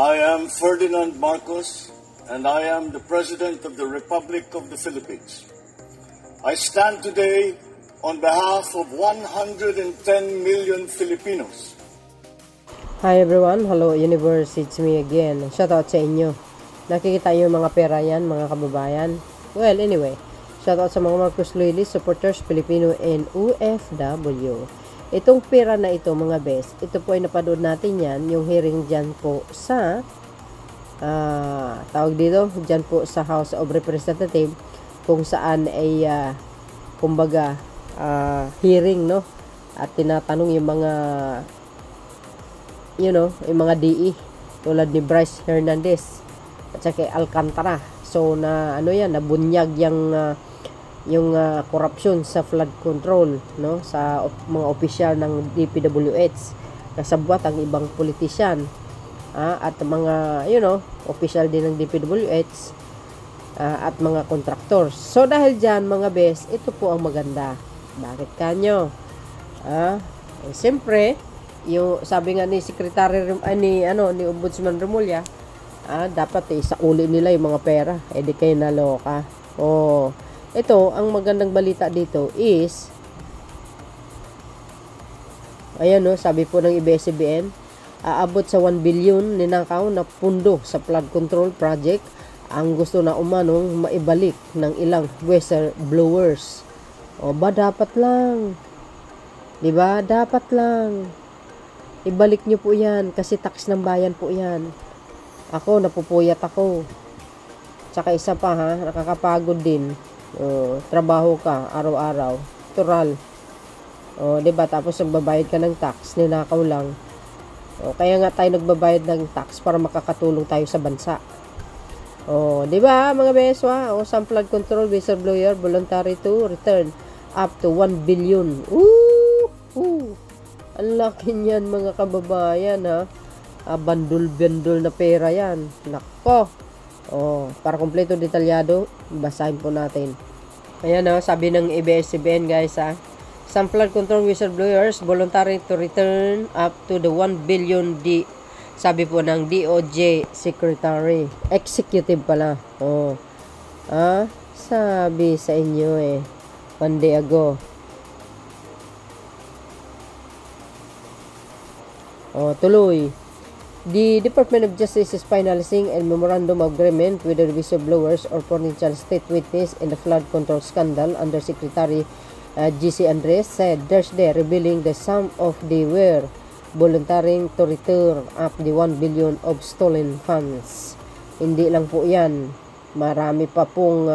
I am Ferdinand Marcos, and I am the President of the Republic of the Philippines. I stand today on behalf of 110 million Filipinos. Hi everyone, hello universe, it's me again. Shoutout sa inyo. Nakikita yung mga pera yan, mga kababayan. Well, anyway, shoutout sa mga Marcos Loyalist supporters, Filipino and OFW. Itong pera na ito mga best, ito po ay napanood natin yan, yung hearing dyan po sa, tawag dito, dyan po sa House of Representatives, kung saan ay, kumbaga, hearing, no? At tinatanong yung mga, yung mga DE, tulad ni Bryce Hernandez, at saka Alcantara. So, nabunyag yung corruption sa flood control, no, sa mga opisyal ng DPWH, kasabwat ang ibang politician, at mga opisyal din ng DPWH, at mga contractors. So dahil diyan mga best, ito po ang maganda. Bakit kanyo? Siyempre, yung sabi nga ni Secretary ni Ombudsman Remulla, dapat sa uli nila yung mga pera, di kayo naloka. Ito, ang magandang balita dito is, ayan sabi po ng ABS-CBN, aabot sa 1 billion ninakaw na pundo sa flood control project ang gusto na umanong maibalik ng ilang whistleblowers. Dapat lang. Diba? Dapat lang. Ibalik nyo po yan kasi tax ng bayan po yan. Ako, napupuyat ako. Tsaka isa pa nakakapagod din. Trabaho ka araw-araw, tural. Diba? Tapos nagbabayad ka ng tax, ninakaw lang. Kaya nga tayo nagbabayad ng tax para makakatulong tayo sa bansa. Diba mga beswa? Some flood control whistleblower voluntary to return up to 1 billion. Ang laki niyan mga kababayan bandul-bandul na pera yan. Nako. Para kompleto detalyado, basahin po natin. Ayan sabi ng ABS-CBN guys some flood control whistleblowers voluntary to return up to the 1 billion sabi po ng DOJ Secretary Executive pala. Sabi sa inyo one day ago. Tuloy. The Department of Justice is finalizing a memorandum of agreement with the whistleblowers or potential state witness in the flood control scandal. Under Secretary G.C. Andres said Thursday, revealing the sum of the were volunteering to return up the 1 billion of stolen funds. Hindi lang po yan. Marami pa pong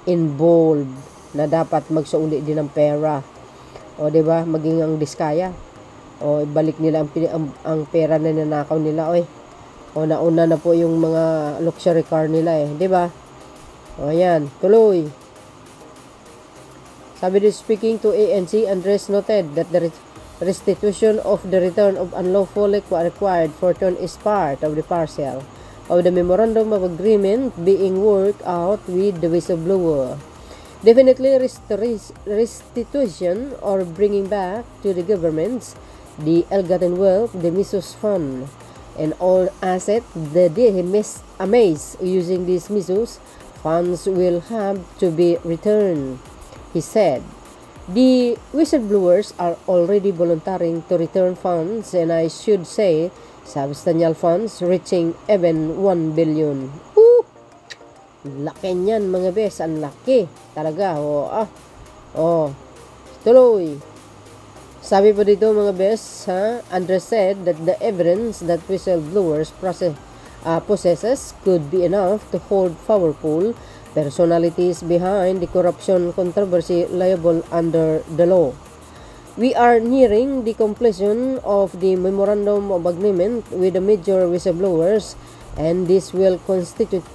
involved na dapat magsauli din ng pera. Diba? Maging ang diskaya. Ibalik nila ang pera na nanakaw nila. Nauna na po yung mga luxury car nila di ba? Ayan, tuloy. Sabi din, speaking to ANC, Andres noted that the restitution of the return of unlawfully acquired fortune is part of the parcel of the memorandum of agreement being worked out with the whistleblower. Definitely restitution or bringing back to the governments the ill-gotten wealth, the misuse fund, and all assets that they amaze using these misuse funds will have to be returned, he said. The whistleblowers are already volunteering to return funds, and I should say substantial funds reaching even 1 billion. Laki niyan mga bes, ang laki talaga. Tuloy. Sabi po dito mga bes, Andres said that the evidence that whistleblowers possesses could be enough to hold powerful personalities behind the corruption controversy liable under the law. We are nearing the completion of the memorandum of agreement with the major whistleblowers, and this will constitute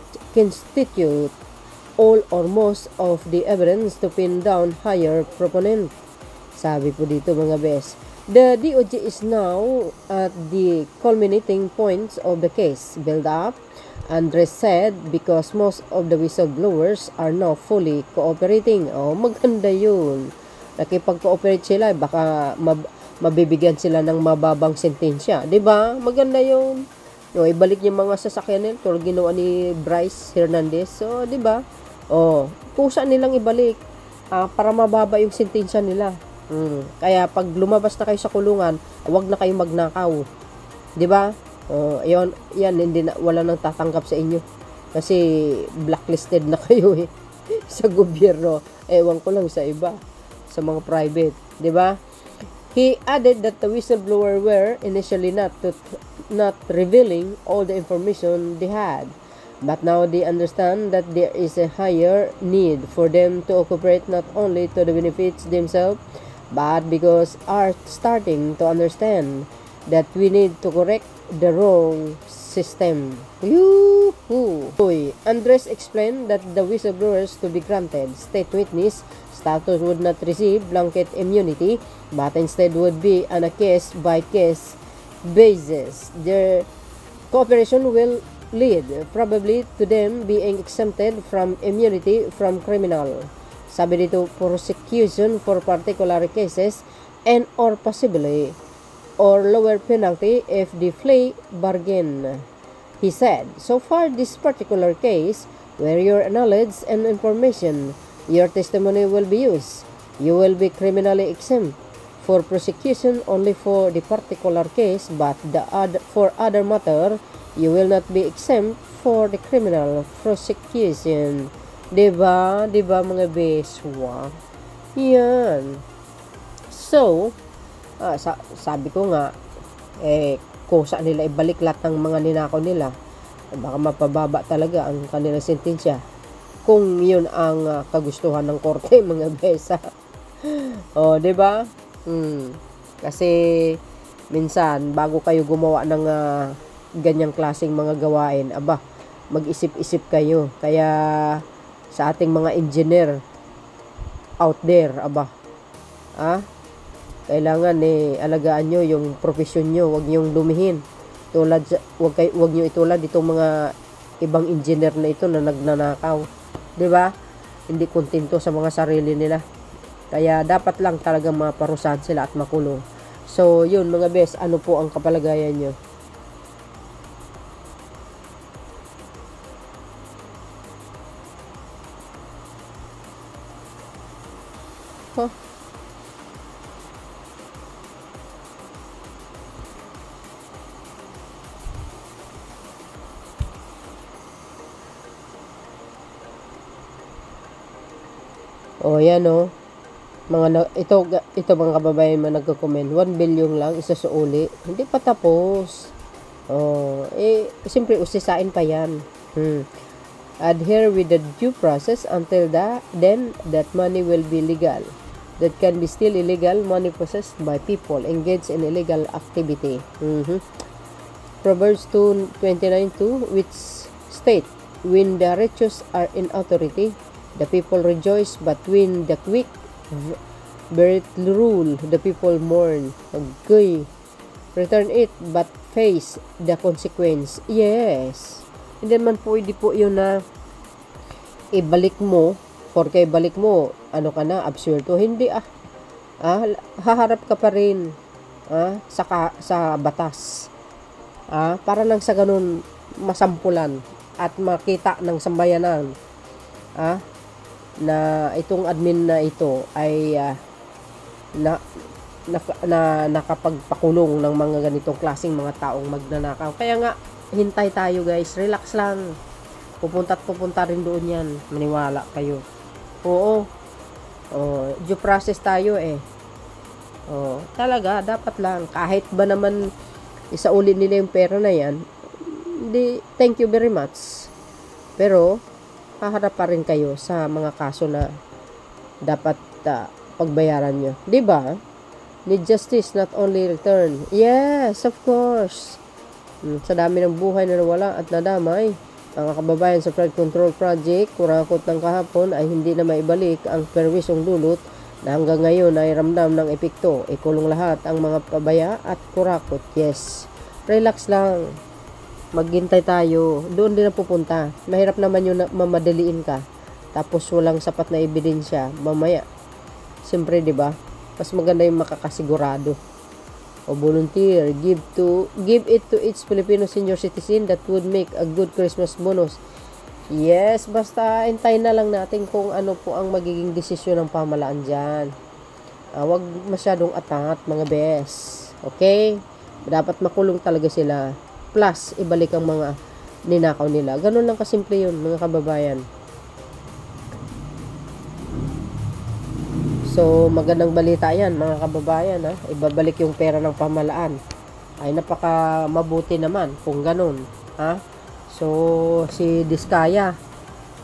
all or most of the evidence to pin down higher proponent. Sabi po dito mga bes. The DOJ is now at the culminating points of the case build-up, Andres said, because most of the whistleblowers are now fully cooperating. Maganda yun. Nakipag-cooperate sila, baka mabibigyan sila ng mababang sentensya. Diba? Maganda yun. O, ibalik yung mga sasakyan nila, tulad ginawa ni Bryce Hernandez. So, di ba? O, kusa nilang ibalik para mababa yung sentensya nila. Kaya pag lumabas na kayo sa kulungan, huwag na kayong magnakaw. Di ba? O, yan, hindi na, wala nang tatanggap sa inyo. Kasi blacklisted na kayo sa gobyerno. Ewan ko lang sa iba, sa mga private. Di ba? He added that the whistleblower were initially not revealing all the information they had, but now they understand that there is a higher need for them to cooperate not only to the benefits themselves, but because are starting to understand that we need to correct the wrong system. Yoo-hoo! Andres explained that the whistleblowers to be granted state witness status would not receive blanket immunity, but instead would be on a case-by-case basis. Their cooperation will lead probably to them being exempted from immunity from criminal, sabi dito, prosecution for particular cases and or possibly or lower penalty if they plea bargain. He said, so far this particular case where your knowledge and information, your testimony will be used, you will be criminally exempt for prosecution only for the particular case, but for other matter, you will not be exempt for the criminal prosecution. Diba? Diba mga beswa? Yan. So, sabi ko nga, kusa nila ibalik lahat ng mga ninakaw nila. Baka mapababa talaga ang kanilang sentensya. Kung yun ang kagustuhan ng korte, mga besa. O, diba? Kasi, minsan, bago kayo gumawa ng ganyang klaseng mga gawain, mag-isip-isip kayo. Kaya, sa ating mga engineer out there, kailangan alagaan nyo yung profesyon nyo, huwag nyong dumihin. Huwag nyo itulad itong mga ibang engineer na ito na nagnanakaw. 'Di ba? Hindi kontento sa mga sarili nila. Kaya dapat lang talaga maparusahan sila at makulong. So, yun mga bes, ano po ang kapalagayan nyo? Huh? O, yan o. Ito mga kababayan mo nagko-comment. 1 billion lang, isa sa uli. Hindi pa tapos. Siyempre, usisain pa yan. Adhere with the due process until then that money will be legal. That can be still illegal money possessed by people engaged in illegal activity. Proverbs 2:29 which state, when the righteous are in authority, the people rejoice, but when the quick bear rule, the people mourn. Okay. Return it, but face the consequence. Yes. Hindi man pwede po yun na ibalik mo, porque ibalik mo, ano ka na, absurdo. Hindi haharap ka pa rin sa batas. Para lang sa ganun masampulan at makita ng sambayanan na itong admin na ito ay nakapagpakulong ng mga ganitong klaseng mga taong magnanakaw. Kaya nga, hintay tayo guys, relax lang. Pupunta rin doon yan, maniwala kayo. Oo, due process tayo talaga, dapat lang. Kahit ba naman isauli nila yung pera na yan, thank you very much. Pero, haharap pa rin kayo sa mga kaso na dapat pagbayaran nyo. Diba? Need justice, not only return. Yes, of course. Sa dami ng buhay na nawala at nadamay, mga kababayan sa flood control project, kurakot ng kahapon ay hindi na maibalik ang perwisyong dulot na hanggang ngayon ay ramdam ng epekto. Ikulong lahat ang mga pabaya at kurakot. Yes. Relax lang. Maghintay tayo. Doon din na pupunta. Mahirap naman yung mamadaliin ka. Tapos walang sapat na ebidensya. Mamaya. Siyempre, di ba? Mas maganda yung makakasigurado. O volunteer, give it to each Filipino senior citizen. That would make a good Christmas bonus. Yes, basta hintayin na lang natin kung ano po ang magiging desisyon ng pamahalaan dyan. Wag masyadong atat, mga bes. Okay? Dapat makulong talaga sila. Plus, ibalik ang mga ninakaw nila. Ganun lang kasimple yun, mga kababayan. So, magandang balita yan, mga kababayan. Ibabalik yung pera ng pamahalaan. Ay, napaka mabuti naman kung ganun. So, si Diskaya,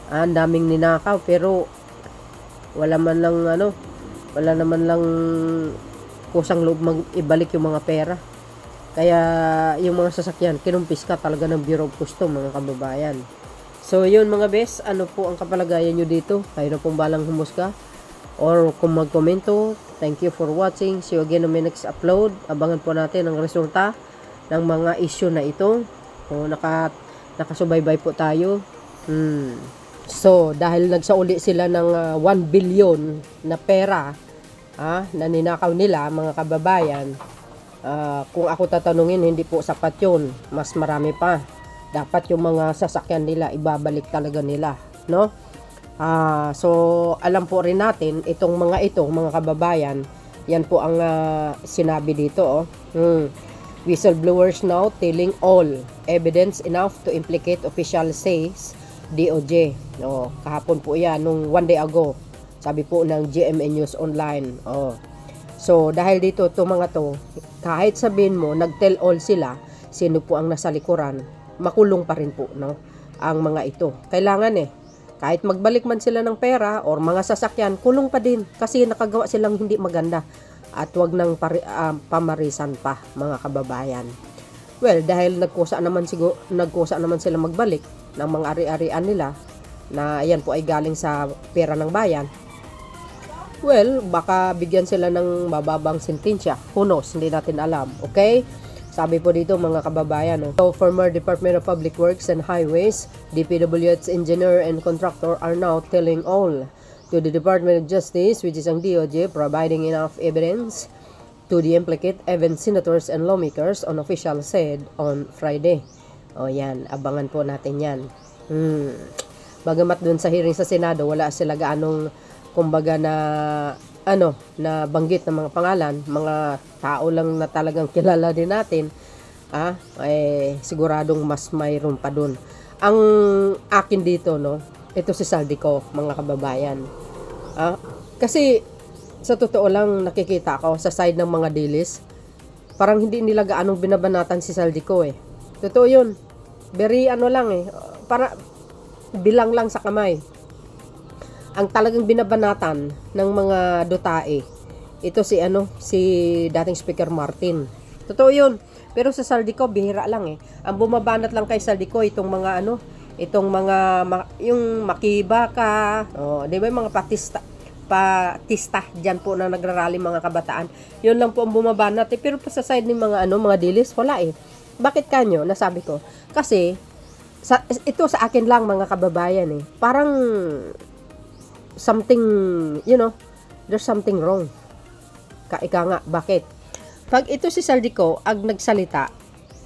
ang daming ninakaw, pero wala naman lang kusang loob ibalik yung mga pera. Kaya, yung mga sasakyan, kinumpis ka talaga ng Bureau of Customs, mga kababayan. So, yun mga bes, ano po ang kapalagayan nyo dito? Kayo na pong balang humusga. Or kung magkomento, thank you for watching. See you again on my next upload. Abangan po natin ang resulta ng mga issue na ito. O, nakasubaybay po tayo. So, dahil nagsauli sila ng 1 billion na pera na ninakaw nila, mga kababayan, kung ako tatanungin, hindi po sapat yun. Mas marami pa. Dapat yung mga sasakyan nila, ibabalik talaga nila. No? So, alam po rin natin, itong mga kababayan, yan po ang sinabi dito. Whistleblowers now telling all, evidence enough to implicate official, says DOJ. Kahapon po yan, nung 1 day ago, sabi po ng GMA News Online. So, dahil dito, itong mga to, kahit sabihin mo, nag-tell all sila, sino po ang nasa likuran, makulong pa rin po, no? Ang mga ito. Kailangan kahit magbalik man sila ng pera or mga sasakyan, kulong pa din kasi nakagawa silang hindi maganda at wag nang pamarisan pa, mga kababayan. Well, dahil nagkusa naman sila magbalik ng mga ari-arian nila na yan po ay galing sa pera ng bayan. Well, baka bigyan sila ng mababang sentensya. Who knows? Hindi natin alam. Okay? Sabi po dito, mga kababayan. So, former Department of Public Works and Highways, DPWH engineer and contractor are now telling all to the Department of Justice, which is ang DOJ, providing enough evidence to the implicate even senators and lawmakers, on official said on Friday. Yan. Abangan po natin yan. Bagamat dun sa hearing sa Senado, wala sila gaanong kumbaga na banggit ng mga pangalan, mga tao lang na talagang kilala din natin, siguradong mas mayroon pa dun. Ang akin dito, ito si Saldico, mga kababayan. Kasi sa totoo lang nakikita ko sa side ng mga dilis, parang hindi nila gaanong binabanatan si Saldico Totoo yun. Very para bilang lang sa kamay. Ang talagang binabanatan ng mga dotae, ito si dating Speaker Martin. Totoo yun. Pero sa Saldico, bihira lang Ang bumabanat lang kay Saldico, itong mga yung makibaka, di ba yung mga patista dyan po na nagrarally mga kabataan. Yun lang po ang bumabanat Pero pa sa side ng mga dilis, wala Bakit kanyo? Nasabi ko. Kasi, ito sa akin lang mga kababayan Parang, something, there's something wrong. Ika nga, bakit? Pag ito si Saldico, nagsalita,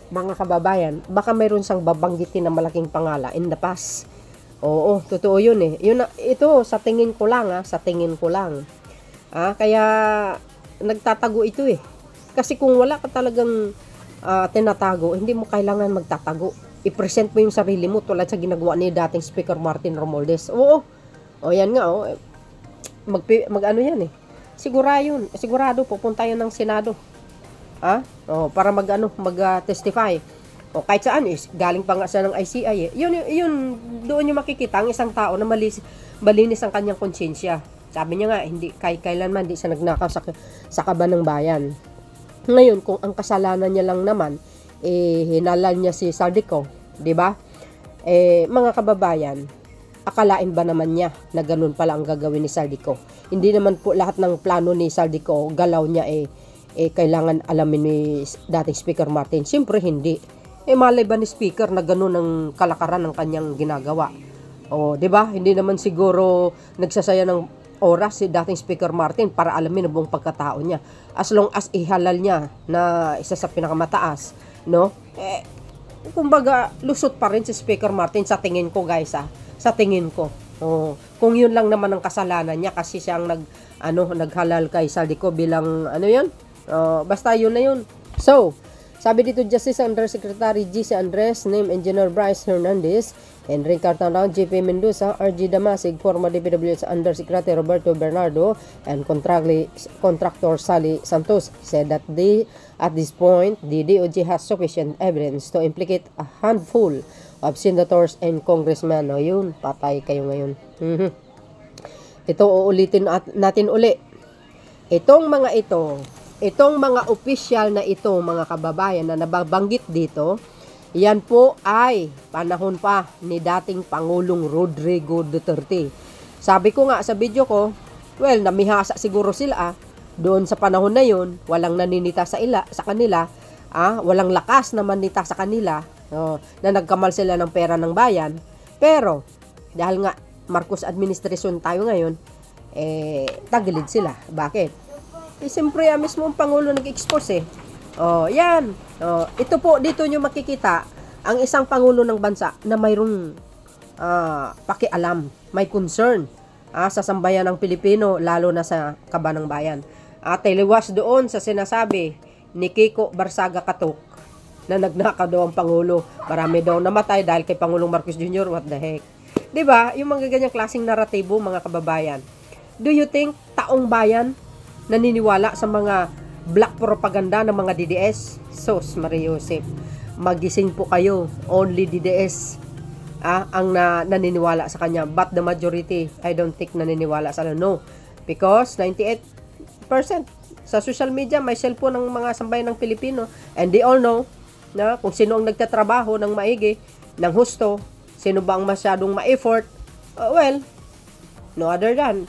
mga kababayan, baka mayroon siyang babanggitin na malaking pangalan in the past. Oo, totoo yun ito, sa tingin ko lang, kaya, nagtatago ito Kasi kung wala ka talagang tinatago, hindi mo kailangan magtatago. I-present mo yung sarili mo tulad sa ginagawa ni dating Speaker Martin Romualdez. Oo, yan nga yan sigurado pupunta yan ng Senado para mag-testify kahit saan galing pa nga siya ng ICI yun doon yung makikita ang isang tao na malinis ang kanyang konsensya. Sabi niya nga hindi kailanman hindi siya nagnakaw sa kaban ng bayan. Ngayon kung ang kasalanan niya lang naman hinalal niya si Saldico, di ba? Mga kababayan, akalain ba naman niya na ganun pala ang gagawin ni Saldico? Hindi naman po lahat ng plano ni Saldico, galaw niya kailangan alamin ni dating Speaker Martin. Siyempre hindi. Malay ba ni Speaker na ganun ang kalakaran ng kanyang ginagawa? 'Di ba? Hindi naman siguro nagsasaya ng oras si dating Speaker Martin para alamin ang buong pagkatao niya. As long as ihalal niya na isa sa pinakamataas, no? Kumbaga, lusot pa rin si Speaker Martin sa tingin ko, guys, sa tingin ko. Kung yun lang naman ang kasalanan niya kasi siyang naghalal kay Saldico bilang yun? Basta yun na yun. So, sabi dito Justice Undersecretary G.C. Andres, name Engineer Bryce Hernandez, Henry Cartanao, J.P. Mendoza, R.G. Damasig, former DPWH Undersecretary Roberto Bernardo, and contractor Sally Santos said that at this point, the DOJ has sufficient evidence to implicate a handful of senators and congressmen. O yun, patay kayo ngayon. Ito, uulitin natin uli. Itong mga opisyal na ito, mga kababayan, na nababanggit dito, yan po ay panahon pa ni dating Pangulong Rodrigo Duterte. Sabi ko nga sa video ko, well, namihasa siguro sila doon sa panahon na yun, walang naninita sa kanila, walang lakas na manita sa kanila, na nagkamal sila ng pera ng bayan. Pero, dahil nga Marcos administration tayo ngayon, tagilid sila. Bakit? Siyempre, mismo ang Pangulo nag-expose yan. Ito po, dito nyo makikita ang isang Pangulo ng bansa na mayroong pakialam, may concern sa sambayan ng Pilipino, lalo na sa kaban ng bayan. Taliwas doon sa sinasabi ni Kiko Barsaga Katok na nagnakaw daw ang Pangulo. Marami daw namatay dahil kay Pangulong Marcos Jr. What the heck? Diba? Yung mga ganyang klaseng naratibo, mga kababayan. Do you think taong bayan naniniwala sa mga black propaganda ng mga DDS? Sos, Maria Josep, magising po kayo. Only DDS ang naniniwala sa kanya. But the majority, I don't think naniniwala sa no. Because 98% sa social media, may cellphone ng mga sambayan ng Pilipino. And they all know na kung sino ang nagtatrabaho ng maigi, ng husto, sino ba ang masyadong ma-effort. Well, no other than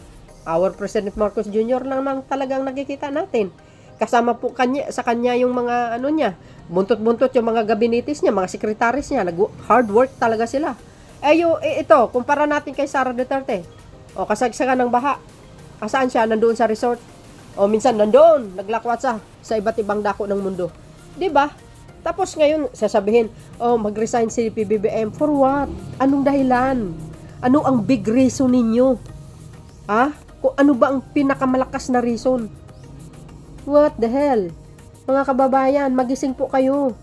our President Marcos Jr. lang talagang nakikita natin. Kasama po sa kanya yung mga niya, buntot-buntot yung mga gabinitis niya, mga sekretaris niya, hard work talaga sila. Ito, kumpara natin kay Sara Duterte. Kasagsagan ng baha. Saan siya? Nandoon sa resort. Minsan nandoon, naglakwat sa iba't ibang dako ng mundo. 'Di ba? Tapos ngayon, sasabihin, mag-resign si PBBM. For what? Anong dahilan? Ano ang big reason ninyo? Kung ano ba ang pinakamalakas na reason? What the hell? Mga kababayan, magising po kayo.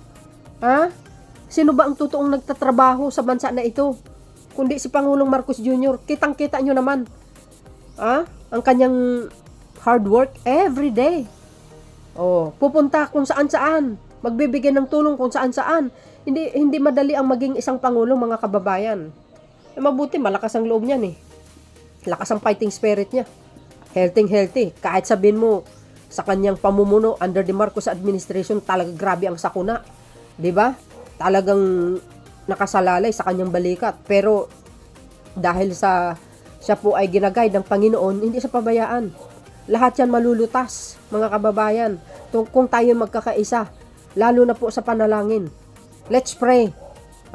Sino ba ang totoong nagtatrabaho sa bansa na ito? Kundi si Pangulong Marcos Jr. Kitang-kita nyo naman. Ang kanyang hard work every day. Pupunta kung saan-saan. Magbibigay ng tulong kung saan-saan. Hindi madali ang maging isang Pangulong, mga kababayan. Mabuti, malakas ang loob niyan eh. Lakas ang fighting spirit niya. Healthy. Kahit sabihin mo, sa kanyang pamumuno under the Marcos administration, talaga grabe ang sakuna. 'Di ba? Talagang nakasalalay sa kanyang balikat. Pero dahil siya po ay ginagay ng Panginoon, hindi siya pabayaan. Lahat yan malulutas, mga kababayan. Kung tayo magkakaisa, lalo na po sa panalangin. Let's pray.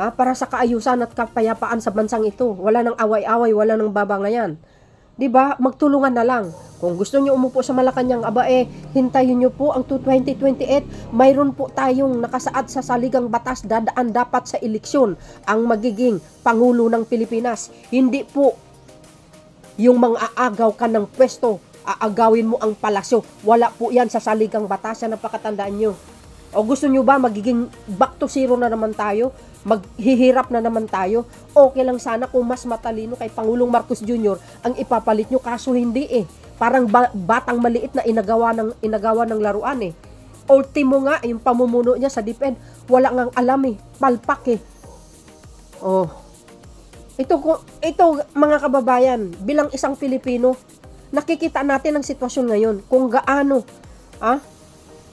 Para sa kaayusan at kapayapaan sa bansang ito. Wala nang away-away, wala nang babangayan. 'Di ba? Magtulungan na lang. Kung gusto niyo umupo sa Malacanang, hintayin niyo po ang 2028. Mayroon po tayong nakasaad sa saligang batas, dadaan dapat sa eleksyon ang magiging Pangulo ng Pilipinas. Hindi po yung mga aagaw ka ng pwesto, aagawin mo ang palasyo. Wala po yan sa saligang batas. Yan ang pakatandaan nyo. O gusto nyo ba magiging back to zero na naman tayo? Maghihirap na naman tayo? Okay lang sana kung mas matalino kay Pangulong Marcos Jr. ang ipapalit nyo, kaso hindi eh. Parang batang maliit na inagawa ng laruan eh. Ultimo nga, yung pamumuno niya sa DepEd, wala ngang alam eh. Palpak eh. Ito mga kababayan, bilang isang Pilipino, nakikita natin ang sitwasyon ngayon. Kung gaano,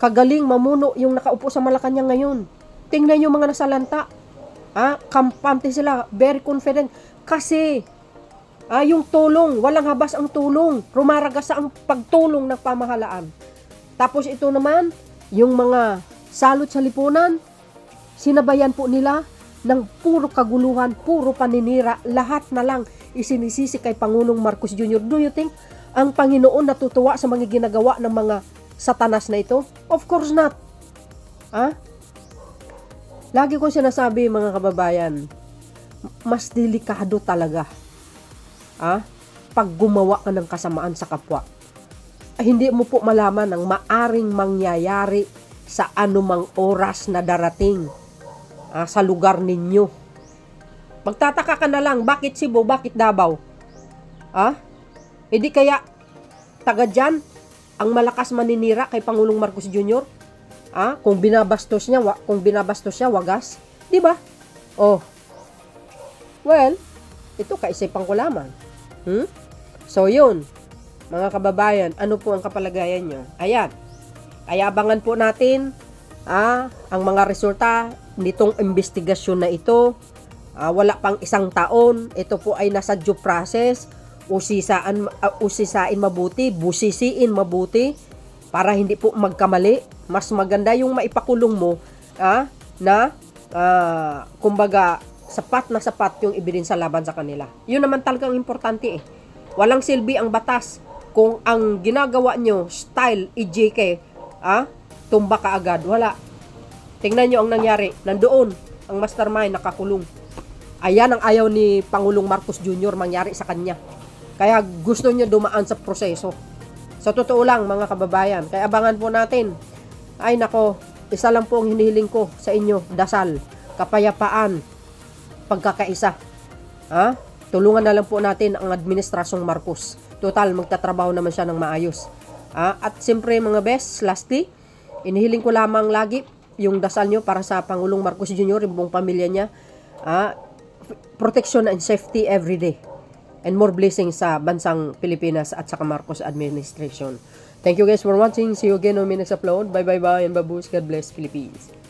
kagaling mamuno yung nakaupo sa Malacanang ngayon. Tingnan yung mga nasalanta. Kampante sila, very confident. Kasi, yung tulong, walang habas ang tulong. Rumaragas ang pagtulong ng pamahalaan. Tapos ito naman, yung mga salot sa lipunan, sinabayan po nila ng puro kaguluhan, puro paninira, lahat na lang isinisisi kay Pangulong Marcos Jr. Do you think ang Panginoon natutuwa sa mga ginagawa ng mga satanas na ito? Of course not. Lagi ko sinasabi, mga kababayan, mas delikado talaga pag gumawa ka ng kasamaan sa kapwa. Hindi mo po malaman ang maaring mangyayari sa anumang oras na darating sa lugar ninyo. Magtataka ka na lang, bakit Cebu, bakit Davao? Hindi kaya taga dyan ang malakas maninira kay Pangulong Marcos Jr.? Kung binabastos siya, wagas. Di ba? Well, ito kaisipan ko lamang. So yun, mga kababayan, ano po ang kapalagayan nyo? Ayan. Kaya abangan po natin ang mga resulta nitong investigasyon na ito. Wala pang 1 taon. Ito po ay nasa due process. Usisain mabuti, busisiin mabuti para hindi po magkamali. Mas maganda yung maipakulong mo kumbaga sapat na sapat yung ebidensya laban sa kanila. Yun naman talagang importante. Walang silbi ang batas kung ang ginagawa nyo style EJK, tumba ka agad. Wala. Tingnan nyo ang nangyari. Nandoon ang mastermind nakakulong. Ayan ang ayaw ni Pangulong Marcos Jr. mangyari sa kanya. Kaya gusto nyo dumaan sa proseso. Sa totoo lang, mga kababayan, kaya abangan po natin. Ay nako, isa lang po ang hinihiling ko sa inyo, dasal, kapayapaan, pagkakaisa. Tulungan na lang po natin ang administrasyong Marcos. Total, magtatrabaho naman siya ng maayos. At siyempre mga best, lastly, inihiling ko lamang lagi yung dasal nyo para sa Pangulong Marcos Jr., yung buong pamilya niya. Protection and safety every day. And more blessings sa bansang Pilipinas at sa Marcos administration. Thank you guys for watching. See you again on my next upload. Bye bye bye and babush. God bless Philippines.